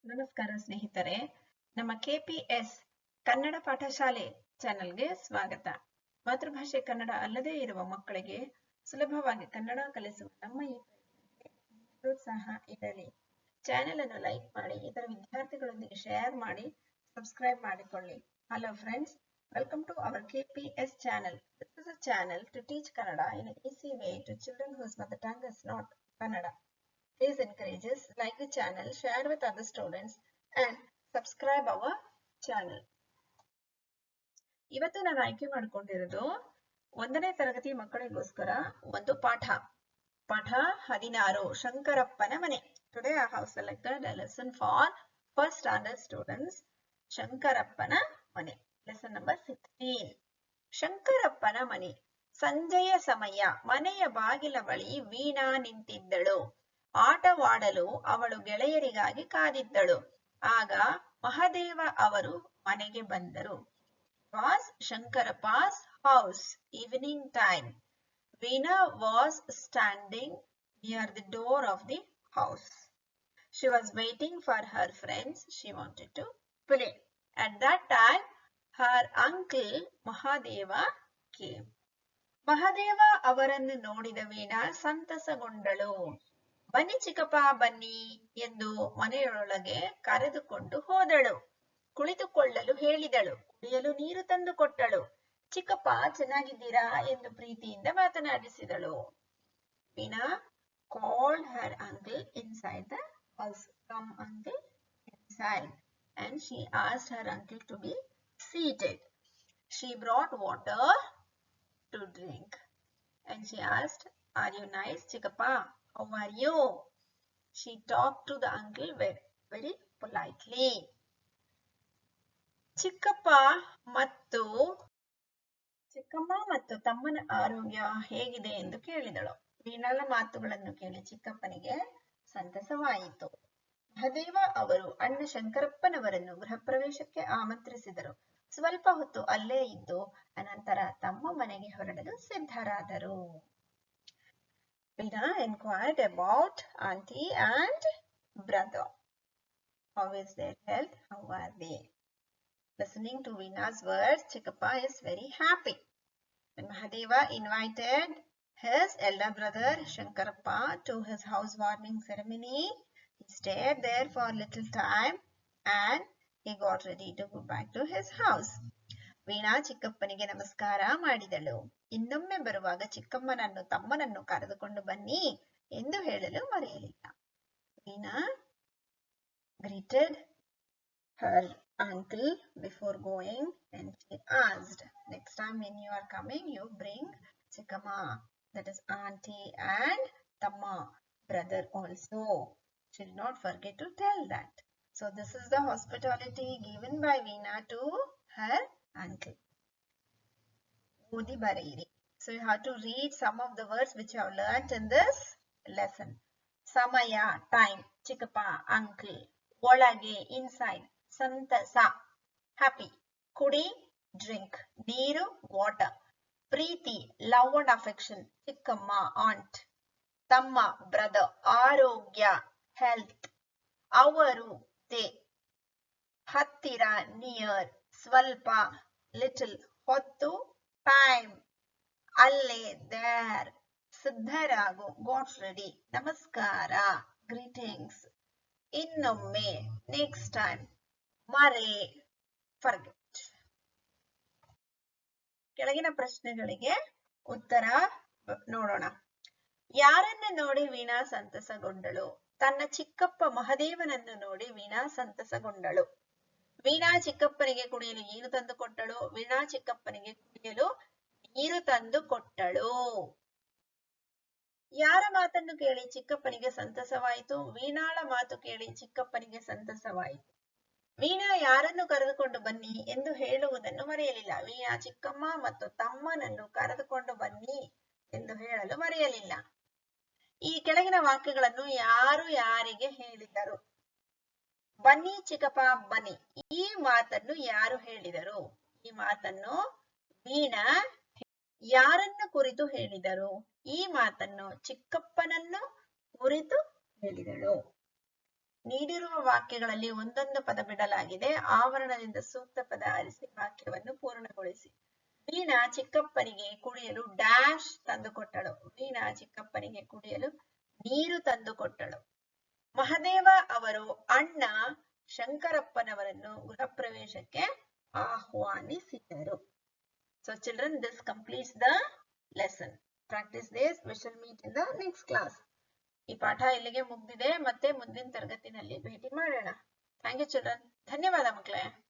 ನಮಸ್ಕಾರ ಸ್ನೇಹಿತರೆ, ನಮ್ಮ ಕೆಪಿಎಸ್ ಕನ್ನಡ ಪಾಠಶಾಲೆ ಚಾನೆಲ್ಗೆ ಸ್ವಾಗತ. ಮಾತೃಭಾಷೆ ಕನ್ನಡ ಅಲ್ಲದೇ ಇರುವ ಮಕ್ಕಳಿಗೆ ಸುಲಭವಾಗಿ ಕನ್ನಡ ಕಲಿಸುವ ನಮ್ಮ ಈ ಪ್ರೋತ್ಸಾಹ ಇರಲಿ. ಚಾನೆಲ್ ಅನ್ನು ಲೈಕ್ ಮಾಡಿ, ಇತರ ವಿದ್ಯಾರ್ಥಿಗಳೊಂದಿಗೆ ಶೇರ್ ಮಾಡಿ, ಸಬ್ಸ್ಕ್ರೈಬ್ ಮಾಡಿಕೊಳ್ಳಿ. Hello friends, welcome to our KPS channel. This is a channel to teach Kannada in an easy way to children whose mother tongue is not Kannada. Please encourage us, like the channel, share with other students and subscribe our channel. ಇವತ್ತು ನಾನು ಆಯ್ಕೆ ಮಾಡಿಕೊಂಡಿರೋದು 1ನೇ ತರಗತಿ ಮಕ್ಕಳಿಗೋಸ್ಕರ ಒಂದು ಪಾಠ 16 ಶಂಕರಪ್ಪನ ಮನೆ. Today I have selected a lesson for first standard students. ಶಂಕರಪ್ಪನ ಮನೆ. Lesson number 16. ಶಂಕರಪ್ಪನ ಮನೆ. ಸಂಜೆಯ ಸಮಯ. ಮನೆಯ ಬಾಗಿಲ ಬಳಿ ವೀಣಾ ನಿಂತಿದ್ದಳು. ಆಟವಾಡಲು ಅವಳು ಗೆಳೆಯರಿಗಾಗಿ ಕಾದಿದ್ದಳು. ಆಗ ಮಹದೇವ ಅವರು ಮನೆಗೆ ಬಂದರು. Was Shankarappa's house. Evening time. Veena was standing near the door of the house. She was waiting for her friends. She wanted to play. At that time, her uncle Mahadeva came. Mahadeva ಅವರನ್ನು ನೋಡಿದ ವೀಣಾ ಸಂತಸಗೊಂಡಳು. ಬನ್ನಿ ಚಿಕ್ಕಪ್ಪ ಬನ್ನಿ ಎಂದು ಮನೆಯೊಳಗೆ ಕರೆದುಕೊಂಡು ಹೋದಳು. ಕುಳಿತುಕೊಳ್ಳಲು ಹೇಳಿದಳು. ಕುಡಿಯಲು ನೀರು ತಂದು ಕೊಟ್ಟಳು. ಚಿಕ್ಕಪ್ಪ ಚೆನ್ನಾಗಿದ್ದೀರಾ ಎಂದು ಪ್ರೀತಿಯಿಂದ ಮಾತನಾಡಿಸಿದಳು. Veena called her uncle inside the house. Come uncle inside. And she asked her uncle to be seated. She brought water to drink. And she asked, are you nice chikkappa? How are you? She talked to the uncle very politely. ಚಿಕ್ಕಮ್ಮ ಮತ್ತು ತಮ್ಮನ ಆರೋಗ್ಯ ಹೇಗಿದೆ ಎಂದು ಕೇಳಿದಳು. ವೀಣಾಳ ಮಾತುಗಳನ್ನು ಕೇಳಿ ಚಿಕ್ಕಪ್ಪನಿಗೆ ಸಂತಸವಾಯಿತು. ಮಹದೇವ ಅವರು ಅಣ್ಣ ಶಂಕರಪ್ಪನವರನ್ನು ಗೃಹ ಪ್ರವೇಶಕ್ಕೆ ಆಮಂತ್ರಿಸಿದರು. ಸ್ವಲ್ಪ ಹೊತ್ತು ಅಲ್ಲೇ ಇದ್ದು ಅನಂತರ ತಮ್ಮ ಮನೆಗೆ ಹೊರಡಲು ಸಿದ್ಧರಾದರು. Veena inquired about auntie and brother. How is their health? How are they? Listening to Veena's words, Chikkappa is very happy. When Mahadeva invited his elder brother Shankarappa to his housewarming ceremony, he stayed there for a little time and he got ready to go back to his house. Veena ಚಿಕ್ಕಪ್ಪನಿಗೆ ನಮಸ್ಕಾರ ಮಾಡಿದಳು. ಇನ್ನೊಮ್ಮೆ ಬರುವಾಗ ಚಿಕ್ಕಮ್ಮನನ್ನು ತಮ್ಮನನ್ನು ಕರೆದುಕೊಂಡು ಬನ್ನಿ ಎಂದು ಹೇಳಲು ಮರೆಯಲಿಲ್ಲ. Veena greeted her uncle before going and she asked, next time when you are coming, you bring Chikkama, that is auntie, and Tamma, brother also. She did not forget to tell that. So this is the hospitality given by Veena to her uncle. Odi Bareiri. So you have to read some of the words which you have learnt in this lesson. Samaya, time. Chikkappa, uncle. Olage, inside. Santasa, happy. Kudi, drink. Neeru, water. Preeti, love and affection. Chikkamma, aunt. Tamma, brother. Arogya, health. Avaru, they. Hattira, near. Swalpa, little. Hottu, time. Alle, there. Siddharagu, got ready. Namaskara, greetings. Innomme, next time. Mare, forget. ಕೆಳಗಿನ ಪ್ರಶ್ನೆಗಳಿಗೆ ಉತ್ತರ ನೋಡೋಣ. ಯಾರನ್ನ ನೋಡಿ ವೀಣಾ ಸಂತಸಗೊಂಡಳು? ತನ್ನ ಚಿಕ್ಕಪ್ಪ ಮಹದೇವನನ್ನು ನೋಡಿ ವೀಣಾ ಸಂತಸಗೊಂಡಳು. ವೀಣಾ ಚಿಕ್ಕಪ್ಪನಿಗೆ ಕುಡಿಯಲು ನೀರು ತಂದು ಕೊಟ್ಟಳು. ವೀಣಾ ಚಿಕ್ಕಪ್ಪನಿಗೆ ಕುಡಿಯಲು ನೀರು ತಂದು ಕೊಟ್ಟಳು. ಯಾರ ಮಾತನ್ನು ಕೇಳಿ ಚಿಕ್ಕಪ್ಪನಿಗೆ ಸಂತಸವಾಯಿತು? ವೀಣಾಳ ಮಾತು ಕೇಳಿ ಚಿಕ್ಕಪ್ಪನಿಗೆ ಸಂತಸವಾಯಿತು. ವೀಣಾ ಯಾರನ್ನು ಕರೆದುಕೊಂಡು ಬನ್ನಿ ಎಂದು ಹೇಳುವುದನ್ನು ಮರೆಯಲಿಲ್ಲ. ವೀಣಾ ಚಿಕ್ಕಮ್ಮ ಮತ್ತು ತಮ್ಮನನ್ನು ಕರೆದುಕೊಂಡು ಬನ್ನಿ ಎಂದು ಹೇಳಲು ಮರೆಯಲಿಲ್ಲ. ಈ ಕೆಳಗಿನ ವಾಕ್ಯಗಳನ್ನು ಯಾರು ಯಾರಿಗೆ ಹೇಳಿದರು? ಬನ್ನಿ ಚಿಕ್ಕಪ್ಪ ಬನ್ನಿ. ಈ ಮಾತನ್ನು ಯಾರು ಹೇಳಿದರು? ಈ ಮಾತನ್ನು ವೀಣಾ ಯಾರನ್ನು ಕುರಿತು ಹೇಳಿದರು? ಈ ಮಾತನ್ನು ಚಿಕ್ಕಪ್ಪನನ್ನು ಕುರಿತು ಹೇಳಿದಳು. ನೀಡಿರುವ ವಾಕ್ಯಗಳಲ್ಲಿ ಒಂದೊಂದು ಪದ ಬಿಡಲಾಗಿದೆ. ಆವರಣದಿಂದ ಸೂಕ್ತ ಪದ ಆರಿಸಿ ವಾಕ್ಯವನ್ನು ಪೂರ್ಣಗೊಳಿಸಿ. ವೀಣಾ ಚಿಕ್ಕಪ್ಪನಿಗೆ ಕುಡಿಯಲು ಡ್ಯಾಶ್ ತಂದುಕೊಟ್ಟಳು. ವೀಣಾ ಚಿಕ್ಕಪ್ಪನಿಗೆ ಕುಡಿಯಲು ನೀರು ತಂದುಕೊಟ್ಟಳು. ಮಹದೇವ ಅವರು ಅಣ್ಣ ಶಂಕರಪ್ಪನವರನ್ನು ಗೃಹ ಪ್ರವೇಶಕ್ಕೆ ಆಹ್ವಾನಿಸಿದರು. So children, this completes the lesson. Practice this. We shall meet in the next class. ಈ ಪಾಠ ಇಲ್ಲಿಗೆ ಮುಗ್ದಿದೆ. ಮತ್ತೆ ಮುಂದಿನ ತರಗತಿನಲ್ಲಿ ಭೇಟಿ ಮಾಡೋಣ. Thank you children. ಧನ್ಯವಾದ ಮಕ್ಕಳೇ.